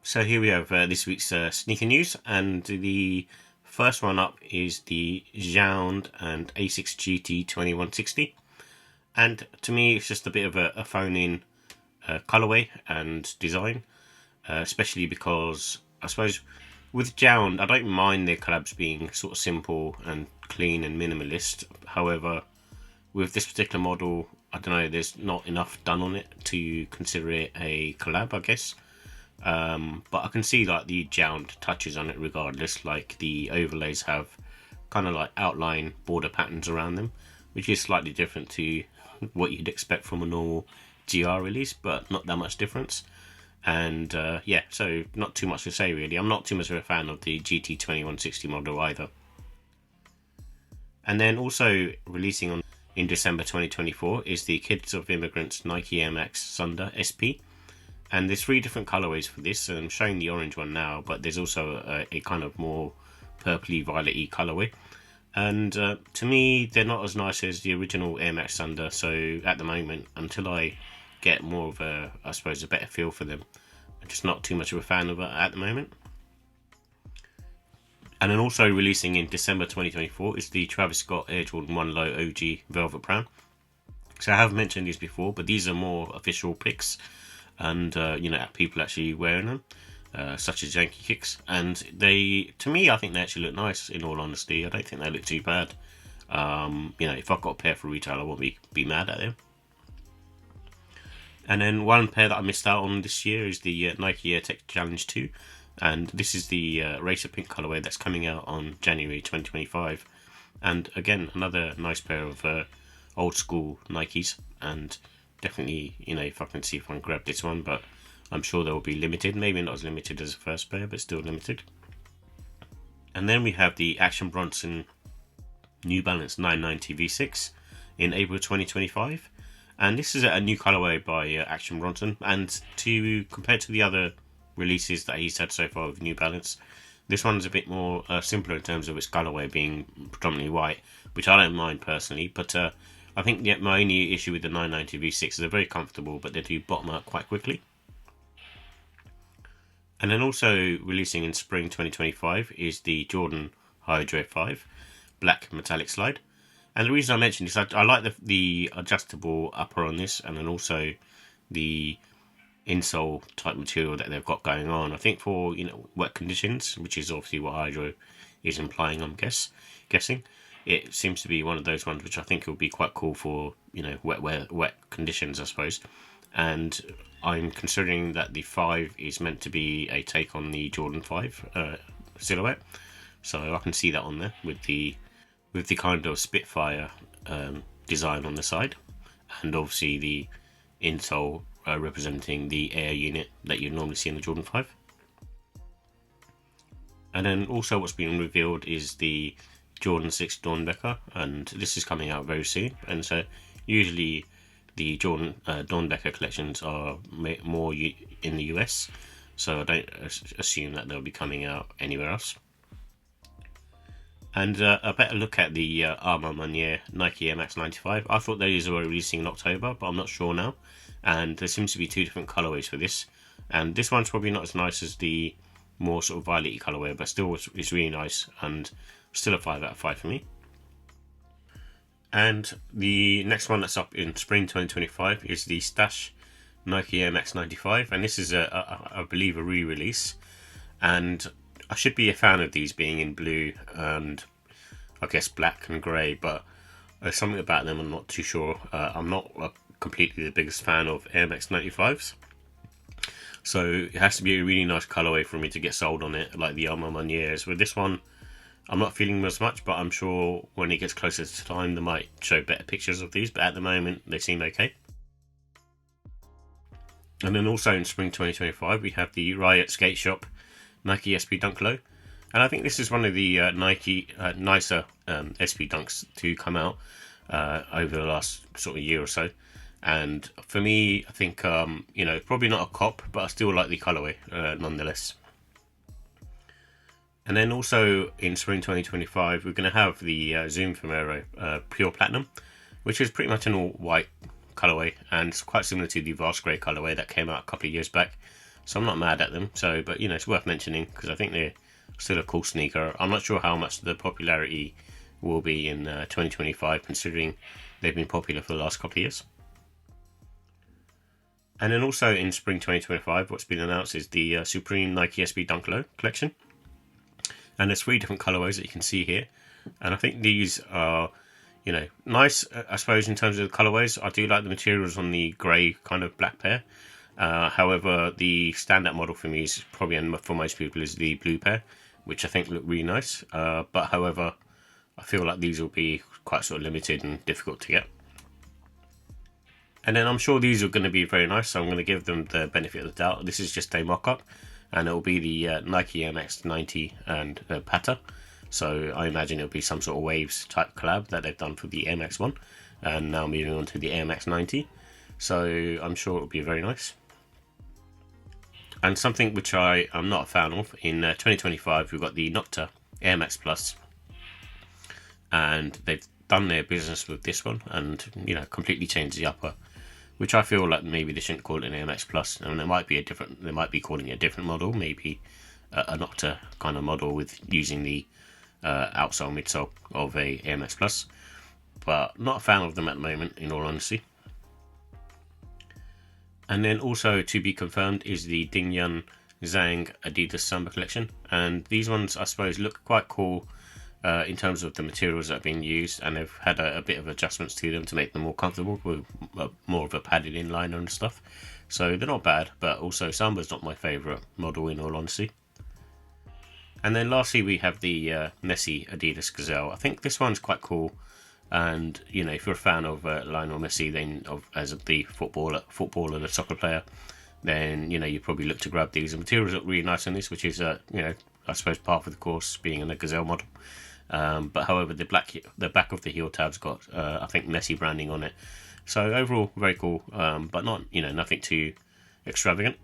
So here we have this week's sneaker news, and the first one up is the JJjound and Asics GT 2160. And to me, it's just a bit of a phone-in colorway and design, especially because I suppose with Jound, I don't mind their collabs being sort of simple and clean and minimalist. However, with this particular model, I don't know, there's not enough done on it to consider it a collab, I guess. But I can see like the Jound touches on it regardless, like the overlays have kind of like outline border patterns around them, which is slightly different to what you'd expect from a normal GR release, but not that much difference. And yeah, so not too much to say really. I'm not too much of a fan of the GT 2160 model either. And then also releasing in December 2024 is the Kids of Immigrants Nike Air Max Samba SP. And there's 3 different colorways for this, and I'm showing the orange one now, but there's also a kind of more purpley violet-y colorway. And to me, they're not as nice as the original Air Max Thunder, so at the moment, until I get more of a, I suppose, a better feel for them, I'm just not too much of a fan of it at the moment. And then also releasing in December 2024 is the Travis Scott ED1 Low OG Velvet Brown. So I have mentioned these before, but these are more official pics, and people actually wearing them, such as Yankee Kicks, and to me, I think they actually look nice. In all honesty, I don't think they look too bad. If I've got a pair for retail, I won't be mad at them. And then one pair that I missed out on this year is the Nike Air Tech Challenge 2, and this is the Racer Pink colorway that's coming out on January 2025. And again, another nice pair of old school Nikes, and definitely, if I can see if I can grab this one, but I'm sure they will be limited. Maybe not as limited as the first pair, but still limited. And then we have the Action Bronson New Balance 990 V6 in April 2025. And this is a new colorway by Action Bronson. And compared to the other releases that he's had so far with New Balance, this one's a bit more simpler in terms of its colorway being predominantly white, which I don't mind personally, but I think my only issue with the 990 V6 is they're very comfortable, but they do bottom out quite quickly. And then also releasing in spring 2025 is the Jordan Hydro 5 Black Metallic Slide. And the reason I mentioned this, I like the adjustable upper on this, and then also the insole type material that they've got going on. I think for wet conditions, which is obviously what Hydro is implying, I'm guessing. It seems to be one of those ones which I think will be quite cool for wet conditions, I suppose. And I'm considering that the 5 is meant to be a take on the Jordan 5 silhouette, so I can see that on there with the kind of Spitfire design on the side, and obviously the insole representing the air unit that you normally see in the Jordan 5. And then also what's been revealed is the Jordan 6 Dornbecher, and this is coming out very soon. And so usually the Jordan Dornbecher collections are more in the US, so I don't assume that they'll be coming out anywhere else. And a better look at the Armour Maniere Nike Air Max 95. I thought these were releasing in October, but I'm not sure now. And there seems to be 2 different colorways for this, and this one's probably not as nice as the more sort of violet-y colorway, but still is really nice, and still a 5 out of 5 for me. And the next one that's up in spring 2025 is the Stash Nike Air Max 95, and this is I believe a re-release, and I should be a fan of these being in blue and I guess black and grey, but there's something about them I'm not too sure. I'm not completely the biggest fan of Air Max 95s, so it has to be a really nice colorway for me to get sold on it, like the Armour Manieres. With this one, I'm not feeling them as much, but I'm sure when it gets closer to time they might show better pictures of these, but at the moment they seem okay. And then also in spring 2025 we have the Riot Skate Shop Nike SB Dunk Low, and I think this is one of the nicer SB Dunks to come out over the last sort of year or so. And for me, I think probably not a cop, but I still like the colorway nonetheless. And then also in spring 2025 we're going to have the Zoom Fumero Pure Platinum, which is pretty much an all white colorway, and it's quite similar to the Vast Grey colorway that came out a couple of years back. so I'm not mad at them. So, but you know, it's worth mentioning because I think they're still a cool sneaker. I'm not sure how much the popularity will be in 2025, considering they've been popular for the last couple of years. And then also in spring 2025, what's been announced is the Supreme Nike SB Dunk Low collection. And there's 3 different colorways that you can see here. And I think these are, you know, nice, I suppose, in terms of the colorways. I do like the materials on the grey kind of black pair. However, the standout model for me is probably, and for most people, is the blue pair, which I think look really nice. But however, I feel like these will be quite sort of limited and difficult to get. And then I'm sure these are going to be very nice, so I'm going to give them the benefit of the doubt. This is just a mock-up, and it will be the Nike MX90 and Patta. So I imagine it'll be some sort of Waves type collab that they've done for the MX1, and now moving on to the MX90. So I'm sure it'll be very nice. And something which I am not a fan of, in 2025 we've got the Nocta Air Max Plus, and they've done their business with this one, and you know, completely changed the upper, which I feel like maybe they shouldn't call it an Air Max Plus, and there might be a different, they might be calling it a different model, maybe a Nocta kind of model with using the outsole midsole of a Air Max Plus, but not a fan of them at the moment, in all honesty. And then also to be confirmed is the Dingyun Zhang Adidas Samba collection, and these ones I suppose look quite cool in terms of the materials that are being used, and they've had a bit of adjustments to them to make them more comfortable with more of a padded inliner and stuff. So they're not bad, but also Samba's not my favourite model, in all honesty. And then lastly we have the Messi Adidas Gazelle. I think this one's quite cool, and you know, if you're a fan of Lionel Messi, then as the footballer, the soccer player, then you know, you probably look to grab these. The materials look really nice on this, which is you know, I suppose par for the course being in a Gazelle model. But however, the back of the heel tab's got I think Messi branding on it. So overall, very cool, but not, you know, nothing too extravagant.